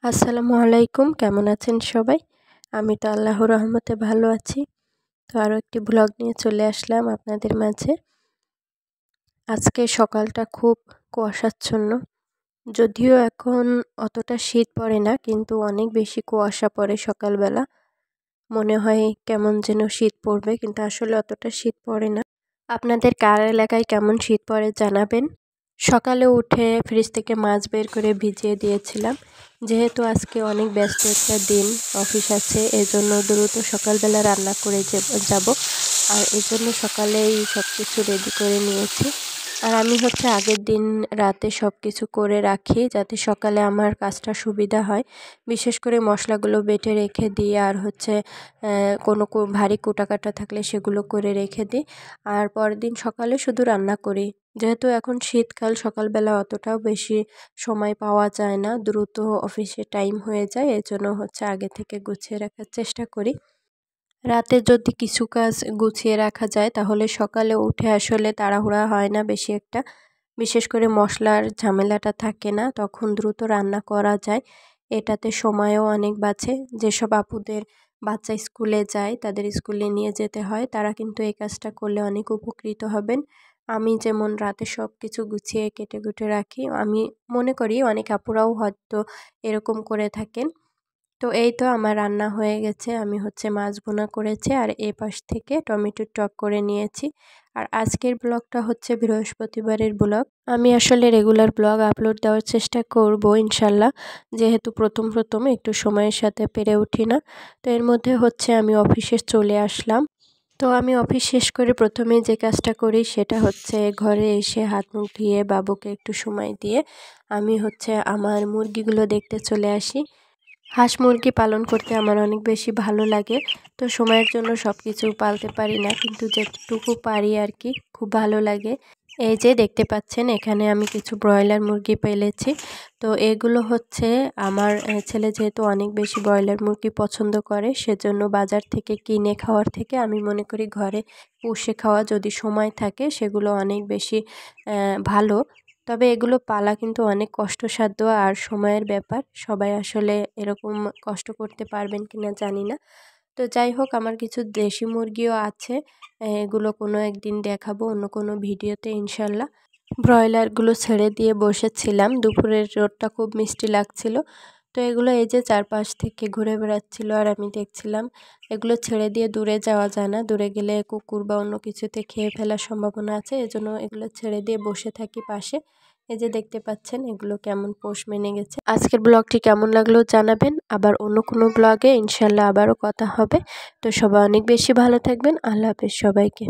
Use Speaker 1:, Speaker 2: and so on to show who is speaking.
Speaker 1: আসসালামু আলাইকুম, কেমন আছেন সবাই? আমি তো আল্লাহর রহমতে ভালো আছি। তো আরও একটি ব্লগ নিয়ে চলে আসলাম আপনাদের মাঝে। আজকে সকালটা খুব কুয়াশাচ্ছন্ন। যদিও এখন অতটা শীত পড়ে না, কিন্তু অনেক বেশি কুয়াশা পড়ে সকালবেলা। মনে হয় কেমন যেন শীত পড়বে, কিন্তু আসলে অতটা শীত পড়ে না। আপনাদের কার এলাকায় কেমন শীত পড়ে জানাবেন। সকালে উঠে ফ্রিজ থেকে মাছ বের করে ভিজিয়ে দিয়েছিলাম। যেহেতু আজকে অনেক ব্যস্ত একটা দিন, অফিস আছে, এজন্য দ্রুত সকালবেলা রান্না করে যাব। আর এজন্য সকালেই সব কিছু রেডি করে নিয়েছি। আর আমি আগের দিন রাতে সব কিছু করে রাখি, যাতে সকালে আমার কাজটা সুবিধা হয়। বিশেষ করে মশলাগুলো বেটে রেখে দিই, আর কোনো ভারী কুটাকাটা থাকলে সেগুলো করে রেখে দিই। আর পরের দিন সকালে শুধু রান্না করি। যেহেতু এখন শীতকাল, সকালবেলা অতটাও বেশি সময় পাওয়া যায় না, দ্রুত অফিসে টাইম হয়ে যায়, এজন্য আগে থেকে গুছিয়ে রাখার চেষ্টা করি। রাতে যদি কিছু কাজ গুছিয়ে রাখা যায় তাহলে সকালে উঠে আসলে তাড়াহুড়া হয় না বেশি একটা। বিশেষ করে মশলার ঝামেলাটা থাকে না, তখন দ্রুত রান্না করা যায়। এটাতে সময়ও অনেক বাঁচে। যেসব আপুদের বাচ্চা স্কুলে যায়, তাদের স্কুলে নিয়ে যেতে হয়, তারা কিন্তু এই কাজটা করলে অনেক উপকৃত হবেন। আমি যেমন রাতে সব কিছু গুছিয়ে কেটে কুটে রাখি, আমি মনে করি অনেক আপুরাও হয়তো এরকম করে থাকেন। তো এই তো আমার রান্না হয়ে গেছে। আমি মাছ ভুনা করেছি, আর এ পাশ থেকে টমেটোর টক করে নিয়েছি। আর আজকের ব্লগটা বৃহস্পতিবারের ব্লগ। আমি আসলে রেগুলার ব্লগ আপলোড দেওয়ার চেষ্টা করব ইনশাল্লাহ, যেহেতু প্রথম একটু সময়ের সাথে পেরে উঠি না। তো এর মধ্যে আমি অফিসে চলে আসলাম। তো আমি অফিস শেষ করে প্রথমেই যে কাজটা করি সেটা ঘরে এসে হাত মুখ ধুয়ে বাবুকে একটু সময় দিয়ে আমি আমার মুরগিগুলো দেখতে চলে আসি। হাঁস মুরগি পালন করতে আমার অনেক বেশি ভালো লাগে। তো সময়ের জন্য সব কিছু পালতে পারি না, কিন্তু যেটুকু পারি আর কি, খুব ভালো লাগে। এই যে দেখতে পাচ্ছেন, এখানে আমি কিছু ব্রয়লার মুরগি পেলেছি। তো এগুলো আমার ছেলে যেহেতু অনেক বেশি ব্রয়লার মুরগি পছন্দ করে, সেজন্য বাজার থেকে কিনে খাওয়ার থেকে আমি মনে করি ঘরে পুষে খাওয়া, যদি সময় থাকে, সেগুলো অনেক বেশি ভালো। তবে এগুলো পালা কিন্তু অনেক কষ্টসাধ্য আর সময়ের ব্যাপার। সবাই আসলে এরকম কষ্ট করতে পারবেন কিনা জানি না। তো যাই হোক, আমার কিছু দেশি মুরগিও আছে, এগুলো কোনো একদিন দেখাবো অন্য কোনো ভিডিওতে ইনশাল্লাহ। ব্রয়লারগুলো ছেড়ে দিয়ে বসেছিলাম, দুপুরের রোদটা খুব মিষ্টি লাগছিল। তো এগুলো এই যে চারপাশ থেকে ঘুরে বেড়াচ্ছিল, আর আমি দেখছিলাম। এগুলো ছেড়ে দিয়ে দূরে যাওয়া যায় না, দূরে গেলে কুকুর বা অন্য কিছুতে খেয়ে ফেলার সম্ভাবনা আছে, এজন্য এগুলো ছেড়ে দিয়ে বসে থাকি পাশে। এই যে দেখতে পাচ্ছেন, এগুলো কেমন পোষ মেনে গেছে। আজকের ব্লগটি কেমন লাগলো জানাবেন। আবার অন্য কোনো ব্লগে ইনশাল্লাহ আবারও কথা হবে। তো সবাই অনেক বেশি ভালো থাকবেন। আল্লাহ হাফেজ সবাইকে।